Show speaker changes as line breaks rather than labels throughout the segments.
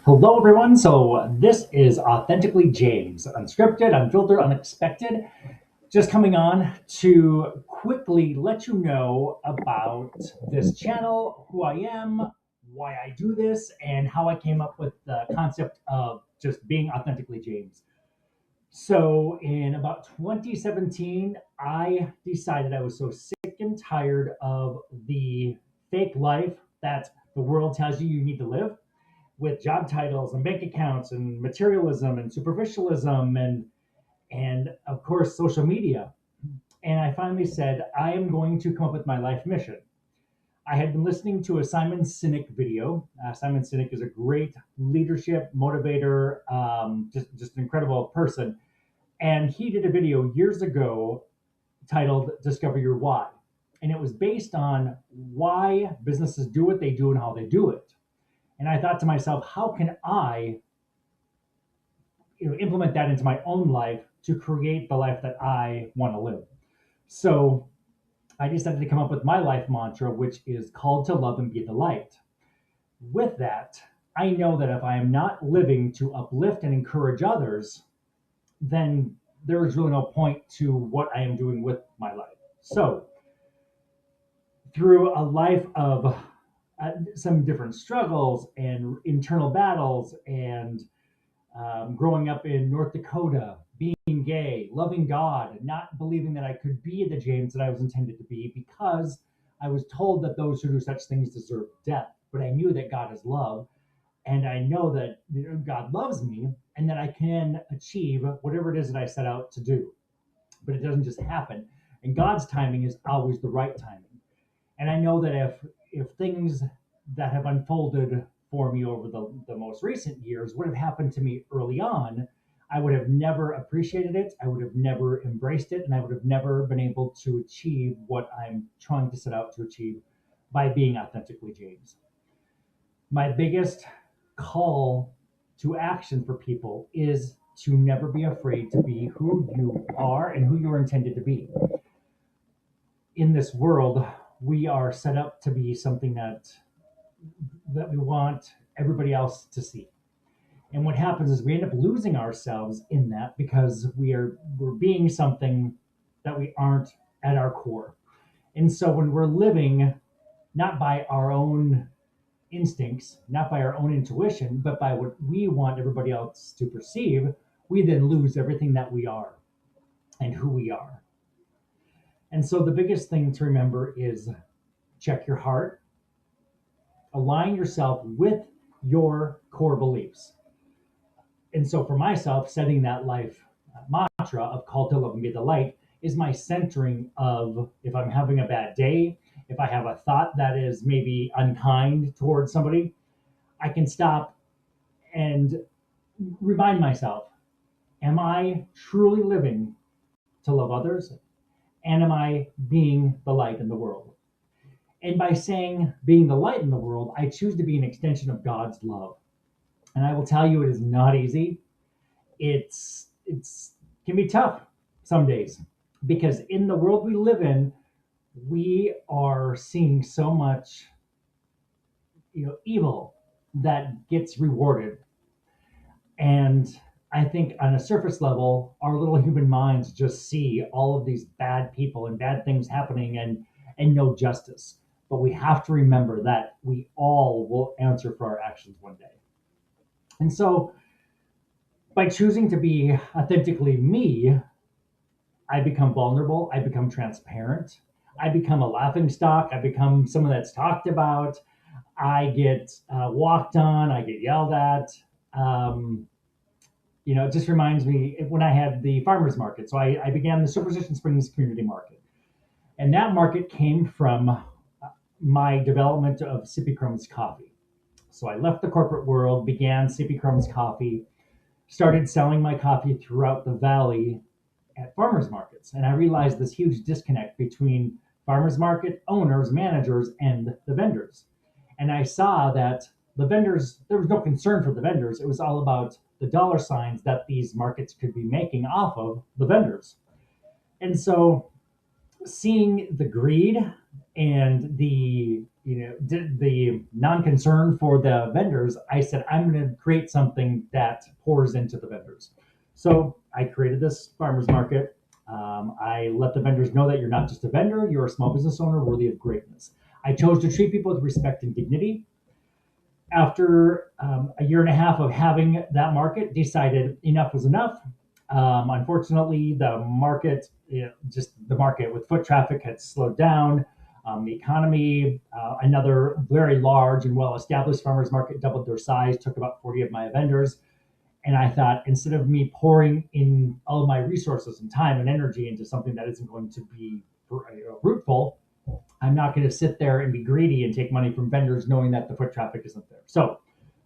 Hello, everyone. So, this is Authentically James, unscripted, unfiltered, unexpected. Just coming on to quickly let you know about this channel, who I am, why I do this, and how I came up with the concept of just being Authentically James. So, in about 2017, I decided I was so sick and tired of the fake life that the world tells you need to live with job titles and bank accounts and materialism and superficialism and of course social media. And I finally said I am going to come up with my life mission. I had been listening to a Simon Sinek video. Simon Sinek is a great leadership motivator, just an incredible person. And he did a video years ago titled "Discover Your Why," and it was based on why businesses do what they do and how they do it. And I thought to myself, how can I implement that into my own life to create the life that I want to live. So I decided to come up with my life mantra, which is called to love and be the light. With that, I know that if I am not living to uplift and encourage others, then there is really no point to what I am doing with my life. So, through a life of some different struggles and internal battles and growing up in North Dakota, being gay, loving God, and not believing that I could be the James that I was intended to be because I was told that those who do such things deserve death. But I knew that God is love, and I know that God loves me, and that I can achieve whatever it is that I set out to do. But it doesn't just happen. And God's timing is always the right timing. And I know that if things that have unfolded for me over the most recent years would have happened to me early on, I would have never appreciated it. I would have never embraced it. And I would have never been able to achieve what I'm trying to set out to achieve by being authentically James. My biggest call to action for people is to never be afraid to be who you are and who you're intended to be. In this world, we are set up to be something that we want everybody else to see. And what happens is we end up losing ourselves in that because we're being something that we aren't at our core. And so when we're living not by our own instincts, not by our own intuition, but by what we want everybody else to perceive, we then lose everything that we are and who we are. And so the biggest thing to remember is check your heart, align yourself with your core beliefs. And so for myself, setting that life mantra of call to love and be the light is my centering of if I'm having a bad day, if I have a thought that is maybe unkind towards somebody, I can stop and remind myself, am I truly living to love others? And am I being the light in the world? And by saying being the light in the world, I choose to be an extension of God's love. And I will tell you, it is not easy. It's can be tough some days because in the world we live in, we are seeing so much, evil that gets rewarded. And I think on a surface level, our little human minds just see all of these bad people and bad things happening and no justice. But we have to remember that we all will answer for our actions one day. And so by choosing to be authentically me, I become vulnerable, I become transparent, I become a laughing stock, I become someone that's talked about, I get walked on, I get yelled at. Um, it just reminds me when I had the farmers market. So I began the Superstition Springs Community Market. And that market came from my development of Sippy Crumbs Coffee. So I left the corporate world, began Sippy Crumbs Coffee, started selling my coffee throughout the valley at farmers markets. And I realized this huge disconnect between farmers market owners, managers, and the vendors. And I saw that the vendors, there was no concern for the vendors. It was all about the dollar signs that these markets could be making off of the vendors. And so seeing the greed and the did the non-concern for the vendors, I said, I'm going to create something that pours into the vendors. So I created this farmers market. I let the vendors know that you're not just a vendor, you're a small business owner worthy of greatness. I chose to treat people with respect and dignity. After a year and a half of having that market, decided enough was enough. Unfortunately, the market, just the market with foot traffic had slowed down. The economy, another very large and well-established farmers market doubled their size, took about 40 of my vendors. And I thought, instead of me pouring in all of my resources and time and energy into something that isn't going to be fruitful, I'm not going to sit there and be greedy and take money from vendors knowing that the foot traffic isn't there. So,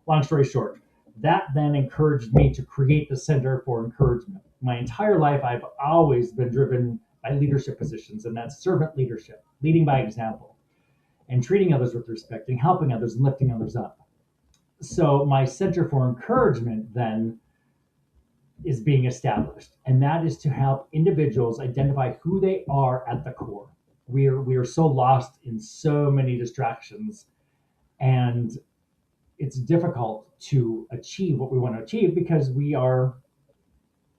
long story short, that then encouraged me to create the Center for Encouragement. My entire life, I've always been driven by leadership positions, and that's servant leadership, leading by example, and treating others with respect, and helping others and lifting others up. So, my Center for Encouragement then is being established, and that is to help individuals identify who they are at the core. We are so lost in so many distractions, and it's difficult to achieve what we want to achieve because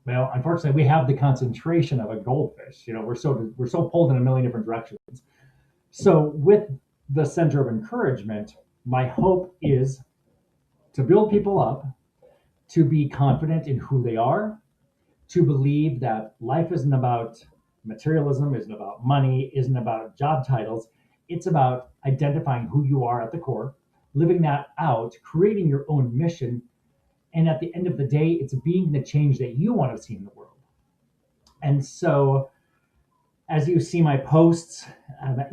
unfortunately, we have the concentration of a goldfish. We're so pulled in a million different directions. So with the Center of Encouragement, my hope is to build people up, to be confident in who they are, to believe that life isn't about materialism, isn't about money, isn't about job titles. It's about identifying who you are at the core, living that out, creating your own mission. And at the end of the day, it's being the change that you want to see in the world. And so, as you see my posts,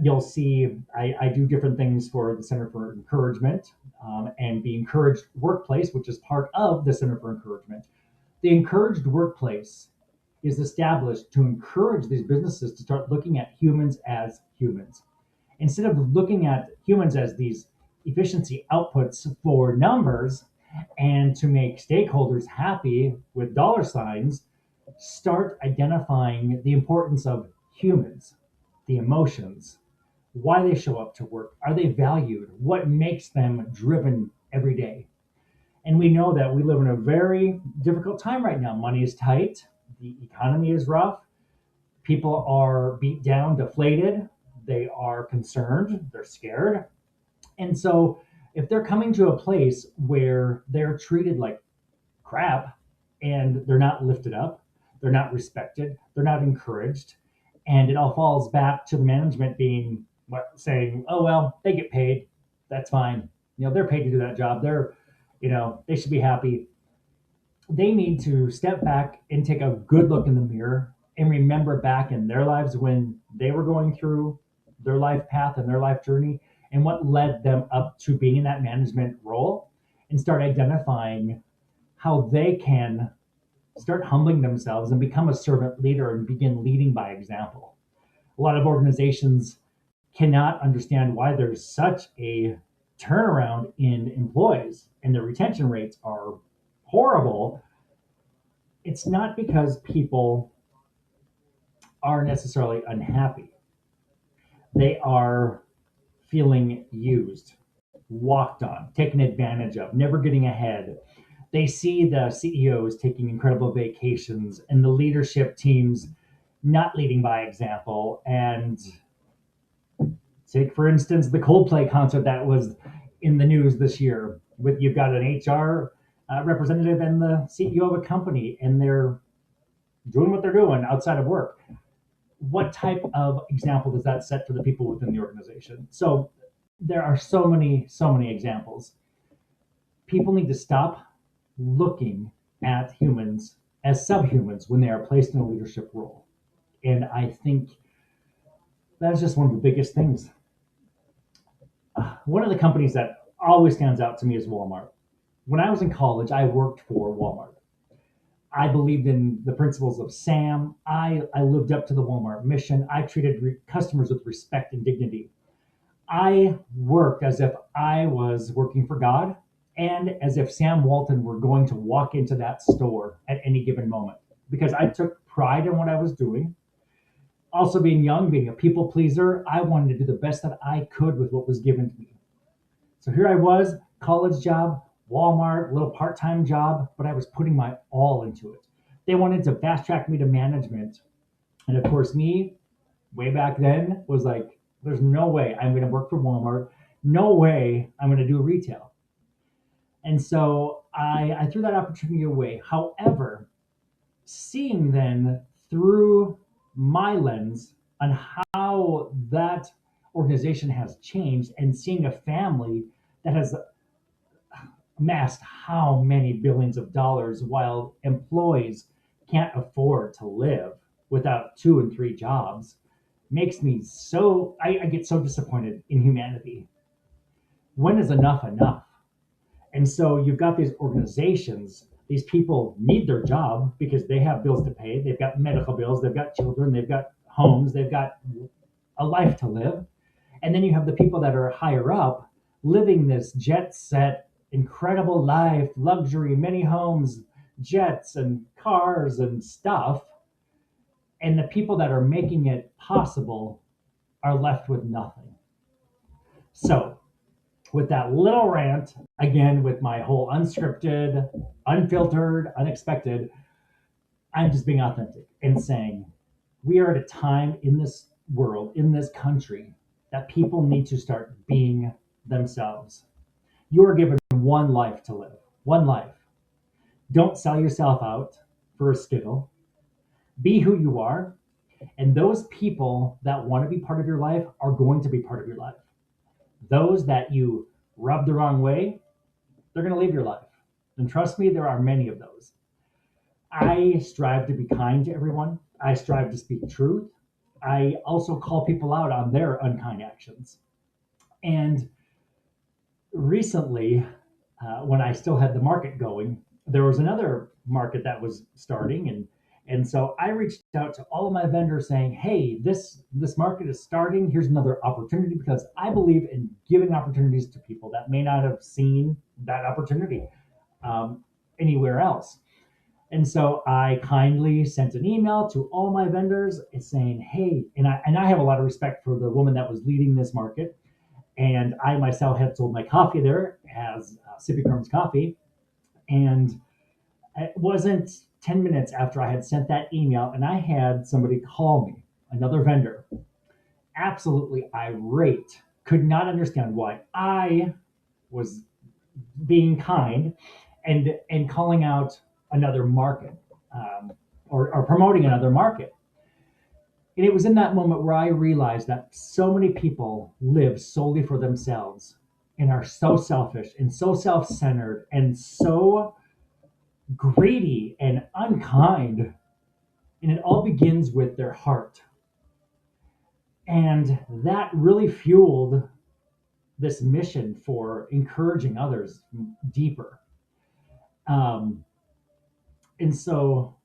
you'll see I do different things for the Center for Encouragement, and the Encouraged Workplace, which is part of the Center for Encouragement. The Encouraged Workplace is established to encourage these businesses to start looking at humans as humans. Instead of looking at humans as these efficiency outputs for numbers and to make stakeholders happy with dollar signs, start identifying the importance of humans, the emotions, why they show up to work, are they valued, what makes them driven every day. And we know that we live in a very difficult time right now. Money is tight, the economy is rough, people are beat down, deflated, they are concerned, they're scared. And so if they're coming to a place where they're treated like crap and they're not lifted up, they're not respected, they're not encouraged, and it all falls back to the management being saying, "Oh well, they get paid, that's fine. They're paid to do that job. They should be happy." They need to step back and take a good look in the mirror and remember back in their lives when they were going through their life path and their life journey and what led them up to being in that management role, and start identifying how they can start humbling themselves and become a servant leader and begin leading by example. A lot of organizations cannot understand why there's such a turnaround in employees and the retention rates are horrible. It's not because people are necessarily unhappy. They are feeling used, walked on, taken advantage of, never getting ahead. They see the CEOs taking incredible vacations and the leadership teams not leading by example. And take, for instance, the Coldplay concert that was in the news this year. You've got an HR representative and the CEO of a company, and they're doing what they're doing outside of work. What type of example does that set for the people within the organization? So there are so many examples. People need to stop looking at humans as subhumans when they are placed in a leadership role. And I think that's just one of the biggest things. One of the companies that always stands out to me is Walmart. When I was in college, I worked for Walmart. I believed in the principles of Sam. I lived up to the Walmart mission. I treated customers with respect and dignity. I worked as if I was working for God and as if Sam Walton were going to walk into that store at any given moment, because I took pride in what I was doing. Also, being young, being a people pleaser, I wanted to do the best that I could with what was given to me. So here I was, college job, Walmart, little part time job, but I was putting my all into it. They wanted to fast track me to management. And of course, me, way back then, was like, there's no way I'm going to work for Walmart. No way I'm going to do retail. And so I threw that opportunity away. However, seeing then through my lens on how that organization has changed and seeing a family that has amassed how many billions of dollars while employees can't afford to live without two and three jobs makes me so I get so disappointed in humanity. When is enough enough? And so you've got these organizations, these people need their job because they have bills to pay, they've got medical bills, they've got children, they've got homes, they've got a life to live. And then you have the people that are higher up living this jet set, incredible life, luxury, many homes, jets and cars and stuff. And the people that are making it possible are left with nothing. So, with that little rant, again, with my whole unscripted, unfiltered, unexpected, I'm just being authentic and saying we are at a time in this world, in this country, that people need to start being themselves. You are given one life to live, one life. Don't sell yourself out for a skittle. Be who you are. And those people that want to be part of your life are going to be part of your life. Those that you rub the wrong way, they're going to leave your life. And trust me, there are many of those. I strive to be kind to everyone. I strive to speak truth. I also call people out on their unkind actions. And recently, when I still had the market going, there was another market that was starting, and so I reached out to all of my vendors saying, "Hey, this market is starting. Here's another opportunity because I believe in giving opportunities to people that may not have seen that opportunity um, anywhere else." And so I kindly sent an email to all my vendors saying, "Hey," and I have a lot of respect for the woman that was leading this market, and I myself had sold my coffee there as Sippy Crumbs Coffee. And it wasn't 10 minutes after I had sent that email, and I had somebody call me, another vendor, absolutely irate, could not understand why I was being kind and calling out another market or promoting another market. And it was in that moment where I realized that so many people live solely for themselves and are so selfish and so self centered and so greedy and unkind. And it all begins with their heart. And that really fueled this mission for encouraging others deeper. Um, and so,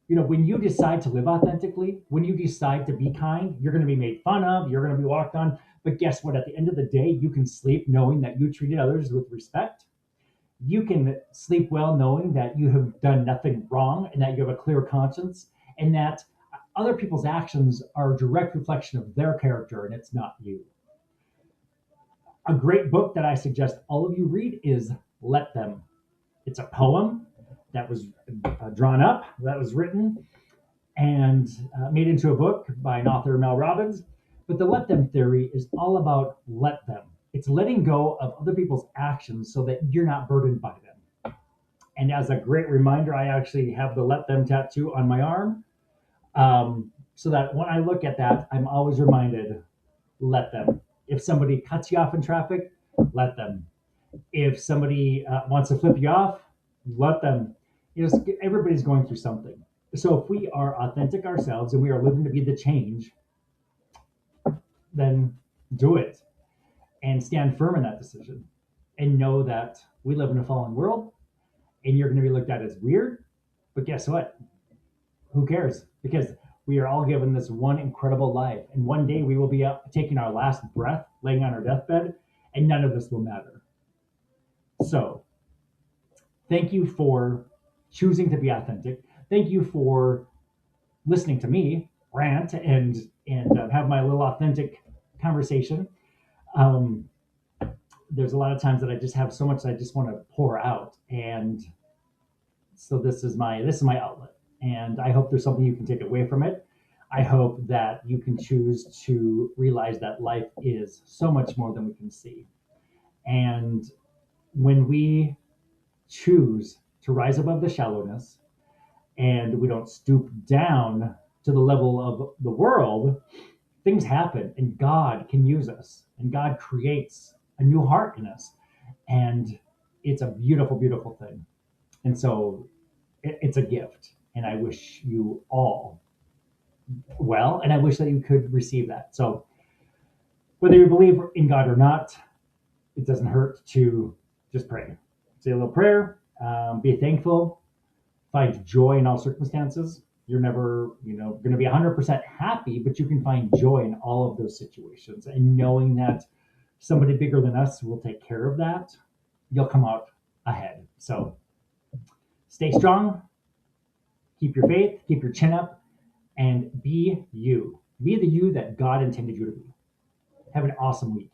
when you decide to live authentically, when you decide to be kind, you're going to be made fun of, you're going to be walked on. But guess what? At the end of the day, you can sleep knowing that you treated others with respect. You can sleep well knowing that you have done nothing wrong and that you have a clear conscience and that other people's actions are a direct reflection of their character and it's not you. A great book that I suggest all of you read is Let Them. It's a poem that was drawn up, that was written and made into a book by an author, Mel Robbins. But the let them theory is all about let them. It's letting go of other people's actions so that you're not burdened by them. And as a great reminder, I actually have the let them tattoo on my arm. So that when I look at that, I'm always reminded, let them. If somebody cuts you off in traffic, let them. If somebody wants to flip you off, let them. Everybody's going through something. So if we are authentic ourselves and we are living to be the change, then do it and stand firm in that decision and know that we live in a fallen world and you're going to be looked at as weird. But guess what? Who cares? Because we are all given this one incredible life. And one day we will be up taking our last breath, laying on our deathbed, and none of this will matter. So thank you for choosing to be authentic. Thank you for listening to me. rant and have my little authentic conversation. Um, there's a lot of times that I just have so much that I just want to pour out, and so this is my outlet, and I hope there's something you can take away from it. I hope that you can choose to realize that life is so much more than we can see, and when we choose to rise above the shallowness and we don't stoop down to the level of the world, things happen and God can use us and God creates a new heart in us. And it's a beautiful, beautiful thing. And so it's a gift. And I wish you all well, and I wish that you could receive that. So whether you believe in God or not, it doesn't hurt to just pray. Say a little prayer, be thankful, find joy in all circumstances. You're never, going to be 100% happy, but you can find joy in all of those situations. And knowing that somebody bigger than us will take care of that, you'll come out ahead. So stay strong, keep your faith, keep your chin up, and be you. Be the you that God intended you to be. Have an awesome week.